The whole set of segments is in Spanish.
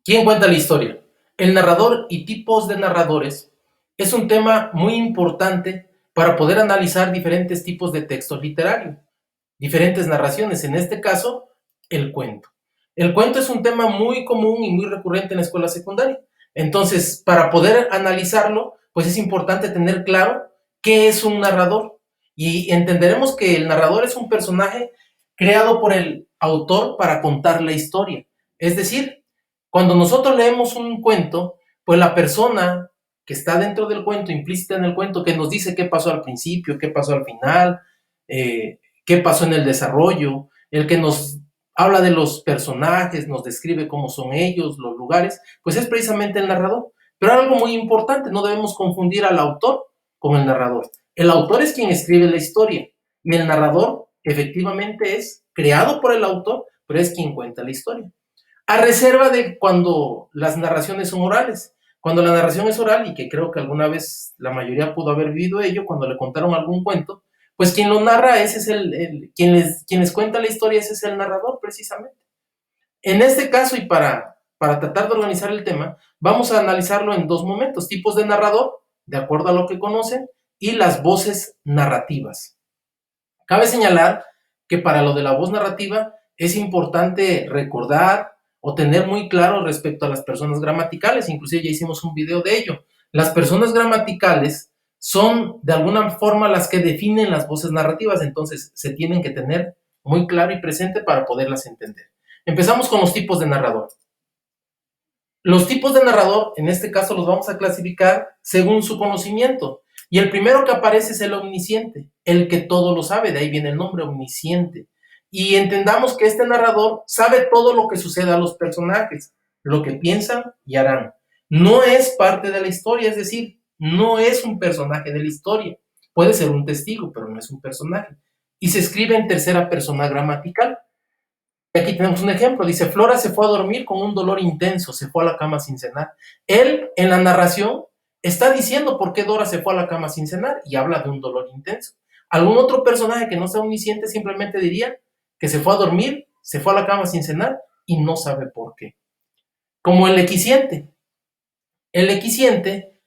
¿Quién cuenta la historia? El narrador y tipos de narradores es un tema muy importante para poder analizar diferentes tipos de textos literarios, diferentes narraciones, en este caso, el cuento. El cuento es un tema muy común y muy recurrente en la escuela secundaria. Entonces, para poder analizarlo, pues es importante tener claro qué es un narrador. Y entenderemos que el narrador es un personaje creado por el autor para contar la historia. Es decir, cuando nosotros leemos un cuento, pues la persona que está dentro del cuento, implícita en el cuento, que nos dice qué pasó al principio, qué pasó al final, qué pasó en el desarrollo, el que nos habla de los personajes, nos describe cómo son ellos, los lugares, pues es precisamente el narrador. Pero algo muy importante, no debemos confundir al autor con el narrador. El autor es quien escribe la historia y el narrador efectivamente es creado por el autor, pero es quien cuenta la historia. A reserva de cuando las narraciones son orales. Cuando la narración es oral, y que creo que alguna vez la mayoría pudo haber vivido ello, cuando le contaron algún cuento, pues quien lo narra, ese es quien les cuenta la historia, ese es el narrador precisamente. En este caso, y para tratar de organizar el tema, vamos a analizarlo en dos momentos: tipos de narrador, de acuerdo a lo que conocen, y las voces narrativas. Cabe señalar que para lo de la voz narrativa es importante recordar o tener muy claro respecto a las personas gramaticales, inclusive ya hicimos un video de ello. Las personas gramaticales son de alguna forma las que definen las voces narrativas, entonces se tienen que tener muy claro y presente para poderlas entender. Empezamos con los tipos de narrador. Los tipos de narrador, en este caso, los vamos a clasificar según su conocimiento. Y el primero que aparece es el omnisciente, el que todo lo sabe, de ahí viene el nombre, omnisciente. Y entendamos que este narrador sabe todo lo que sucede a los personajes, lo que piensan y harán. No es parte de la historia, es decir, no es un personaje de la historia. Puede ser un testigo, pero no es un personaje. Y se escribe en tercera persona gramatical. Aquí tenemos un ejemplo, dice: Flora se fue a dormir con un dolor intenso, se fue a la cama sin cenar. Él, en la narración, está diciendo por qué Dora se fue a la cama sin cenar y habla de un dolor intenso. Algún otro personaje que no sea omnisciente simplemente diría que se fue a dormir, se fue a la cama sin cenar y no sabe por qué. Como el equiciente. El equiciente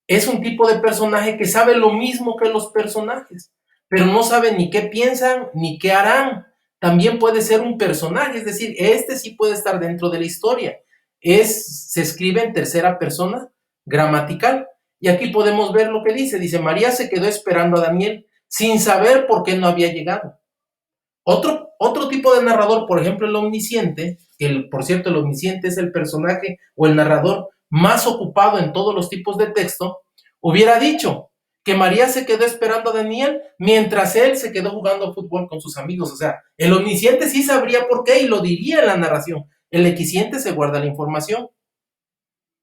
es un tipo de personaje que sabe lo mismo que los personajes, pero no sabe ni qué piensan ni qué harán. También puede ser un personaje, es decir, este sí puede estar dentro de la historia. Se escribe en tercera persona gramatical. Y aquí podemos ver lo que dice: María se quedó esperando a Daniel sin saber por qué no había llegado. Otro tipo de narrador, por ejemplo, el omnisciente, que por cierto, el omnisciente es el personaje o el narrador más ocupado en todos los tipos de texto, hubiera dicho que María se quedó esperando a Daniel mientras él se quedó jugando fútbol con sus amigos. O sea, el omnisciente sí sabría por qué y lo diría en la narración. El equiciente se guarda la información.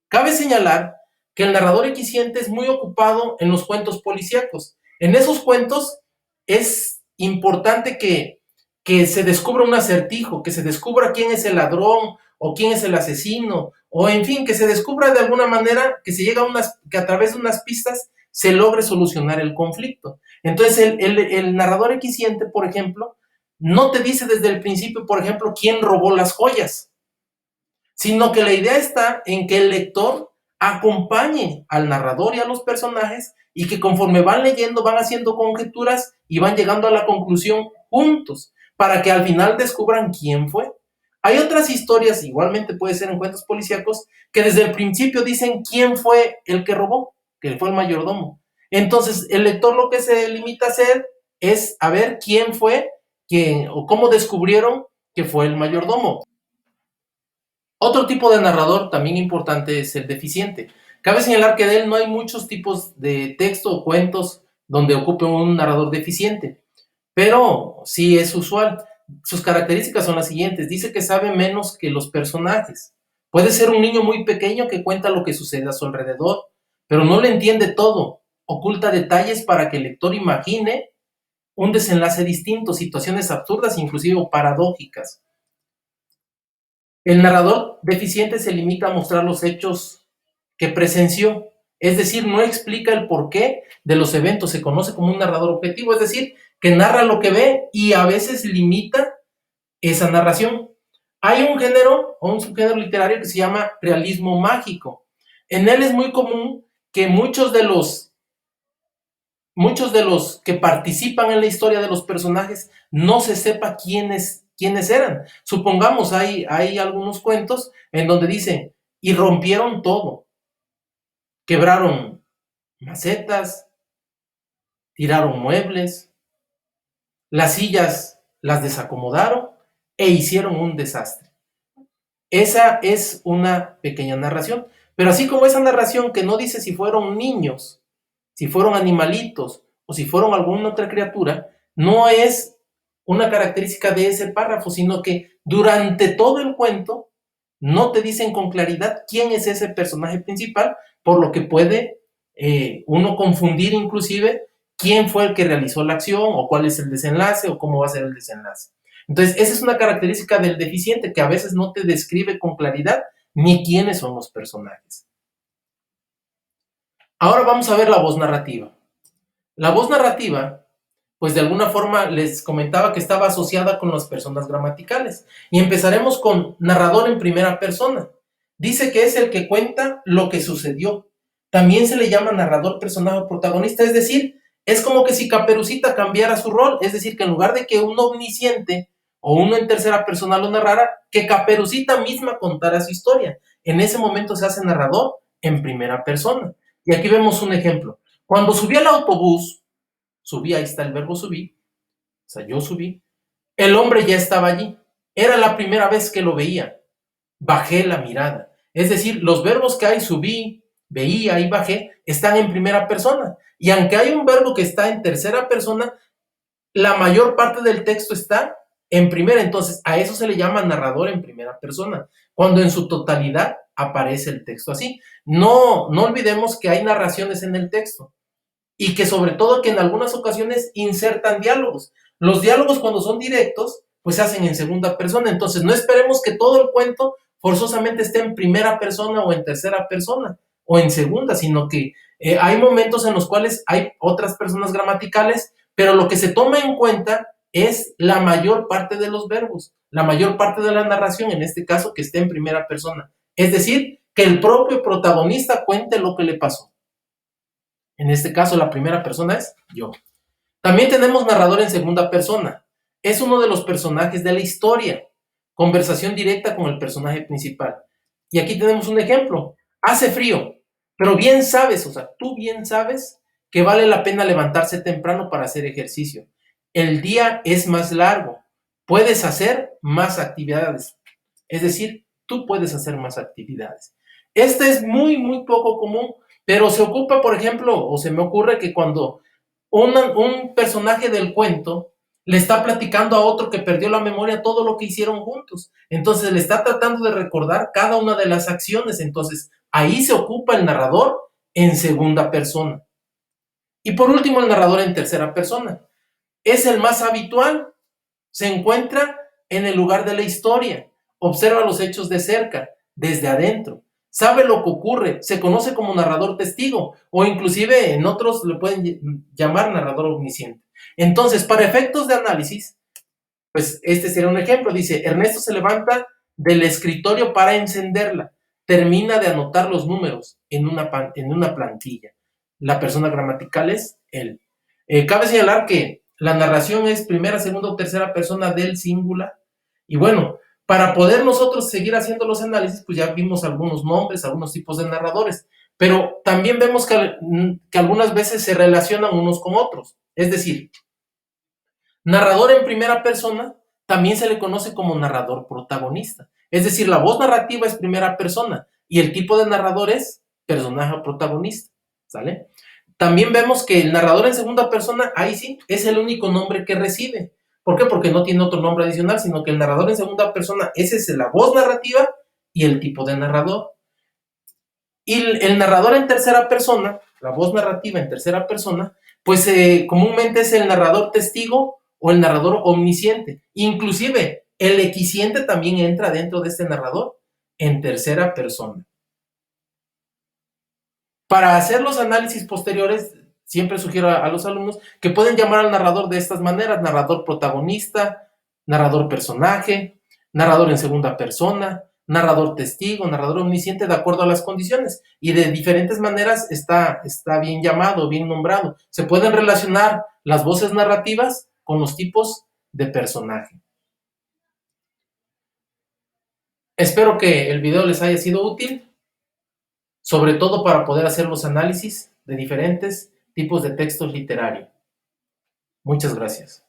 Cabe señalar que el narrador equiciente es muy ocupado en los cuentos policíacos. En esos cuentos es importante que se descubra un acertijo, que se descubra quién es el ladrón o quién es el asesino, o en fin, que se descubra de alguna manera, que se llegue que a través de unas pistas se logre solucionar el conflicto. Entonces el narrador equiciente, por ejemplo, no te dice desde el principio, por ejemplo, quién robó las joyas, sino que la idea está en que el lector acompañe al narrador y a los personajes, y que conforme van leyendo van haciendo conjeturas y van llegando a la conclusión juntos, para que al final descubran quién fue. Hay otras historias, igualmente puede ser en cuentos policíacos, que desde el principio dicen quién fue el que robó, que fue el mayordomo. Entonces el lector lo que se limita a hacer es a ver quién fue, quién o cómo descubrieron que fue el mayordomo. Otro tipo de narrador también importante es el deficiente. Cabe señalar que de él no hay muchos tipos de texto o cuentos donde ocupe un narrador deficiente, pero sí es usual. Sus características son las siguientes: dice que sabe menos que los personajes. Puede ser un niño muy pequeño que cuenta lo que sucede a su alrededor, pero no le entiende todo. Oculta detalles para que el lector imagine un desenlace distinto, situaciones absurdas, inclusive paradójicas. El narrador deficiente se limita a mostrar los hechos que presenció, es decir, no explica el porqué de los eventos. Se conoce como un narrador objetivo, es decir, que narra lo que ve y a veces limita esa narración. Hay un género o un subgénero literario que se llama realismo mágico. En él es muy común que muchos de los que participan en la historia de los personajes no se sepa quiénes eran. Supongamos, hay algunos cuentos en donde dice, y rompieron todo, quebraron macetas, tiraron muebles, las sillas las desacomodaron e hicieron un desastre. Esa es una pequeña narración, pero así como esa narración que no dice si fueron niños, si fueron animalitos o si fueron alguna otra criatura, no es una característica de ese párrafo, sino que durante todo el cuento no te dicen con claridad quién es ese personaje principal, por lo que puede uno confundir inclusive quién fue el que realizó la acción o cuál es el desenlace o cómo va a ser el desenlace. Entonces, esa es una característica del deficiente que a veces no te describe con claridad ni quiénes son los personajes. Ahora vamos a ver la voz narrativa. La voz narrativa, pues de alguna forma les comentaba que estaba asociada con las personas gramaticales. Y empezaremos con narrador en primera persona. Dice que es el que cuenta lo que sucedió. También se le llama narrador personaje o protagonista, es decir, es como que si Caperucita cambiara su rol, es decir, que en lugar de que un omnisciente o uno en tercera persona lo narrara, que Caperucita misma contara su historia. En ese momento se hace narrador en primera persona. Y aquí vemos un ejemplo. Cuando subí al autobús, subí, ahí está el verbo subí, o sea, yo subí, el hombre ya estaba allí. Era la primera vez que lo veía. Bajé la mirada. Es decir, los verbos que hay, subí, veía y bajé, están en primera persona. Y aunque hay un verbo que está en tercera persona, la mayor parte del texto está en primera. Entonces, a eso se le llama narrador en primera persona, cuando en su totalidad aparece el texto así. No olvidemos que hay narraciones en el texto y que sobre todo que en algunas ocasiones insertan diálogos. Los diálogos cuando son directos, pues se hacen en segunda persona. Entonces, no esperemos que todo el cuento forzosamente esté en primera persona o en tercera persona o en segunda, sino que hay momentos en los cuales hay otras personas gramaticales, pero lo que se toma en cuenta es la mayor parte de los verbos, la mayor parte de la narración, en este caso, que esté en primera persona. Es decir, que el propio protagonista cuente lo que le pasó. En este caso, la primera persona es yo. También tenemos narrador en segunda persona. Es uno de los personajes de la historia. Conversación directa con el personaje principal. Y aquí tenemos un ejemplo. Hace frío, pero bien sabes, o sea, tú bien sabes que vale la pena levantarse temprano para hacer ejercicio. El día es más largo. Puedes hacer más actividades. Es decir, tú puedes hacer más actividades. Este es muy poco común, pero se ocupa, por ejemplo, o se me ocurre que cuando un personaje del cuento le está platicando a otro que perdió la memoria todo lo que hicieron juntos. Entonces le está tratando de recordar cada una de las acciones. Entonces ahí se ocupa el narrador en segunda persona. Y por último, el narrador en tercera persona. Es el más habitual. Se encuentra en el lugar de la historia. Observa los hechos de cerca, desde adentro. Sabe lo que ocurre. Se conoce como narrador testigo o inclusive en otros le pueden llamar narrador omnisciente. Entonces, para efectos de análisis, pues este sería un ejemplo. Dice, Ernesto se levanta del escritorio para encenderla. Termina de anotar los números en una plantilla. La persona gramatical es él. Cabe señalar que la narración es primera, segunda o tercera persona del singular. Y bueno, para poder nosotros seguir haciendo los análisis, pues ya vimos algunos nombres, algunos tipos de narradores. Pero también vemos que algunas veces se relacionan unos con otros. Es decir, narrador en primera persona también se le conoce como narrador protagonista. Es decir, la voz narrativa es primera persona y el tipo de narrador es personaje o protagonista. ¿Sale? También vemos que el narrador en segunda persona, ahí sí, es el único nombre que recibe. ¿Por qué? Porque no tiene otro nombre adicional, sino que el narrador en segunda persona, esa es la voz narrativa y el tipo de narrador. Y el narrador en tercera persona, la voz narrativa en tercera persona, pues comúnmente es el narrador testigo o el narrador omnisciente. Inclusive, el equisciente también entra dentro de este narrador en tercera persona. Para hacer los análisis posteriores, siempre sugiero a los alumnos que pueden llamar al narrador de estas maneras: narrador protagonista, narrador personaje, narrador en segunda persona, narrador testigo, narrador omnisciente, de acuerdo a las condiciones. Y de diferentes maneras está bien llamado, bien nombrado. Se pueden relacionar las voces narrativas con los tipos de personaje. Espero que el video les haya sido útil, sobre todo para poder hacer los análisis de diferentes tipos de textos literarios. Muchas gracias.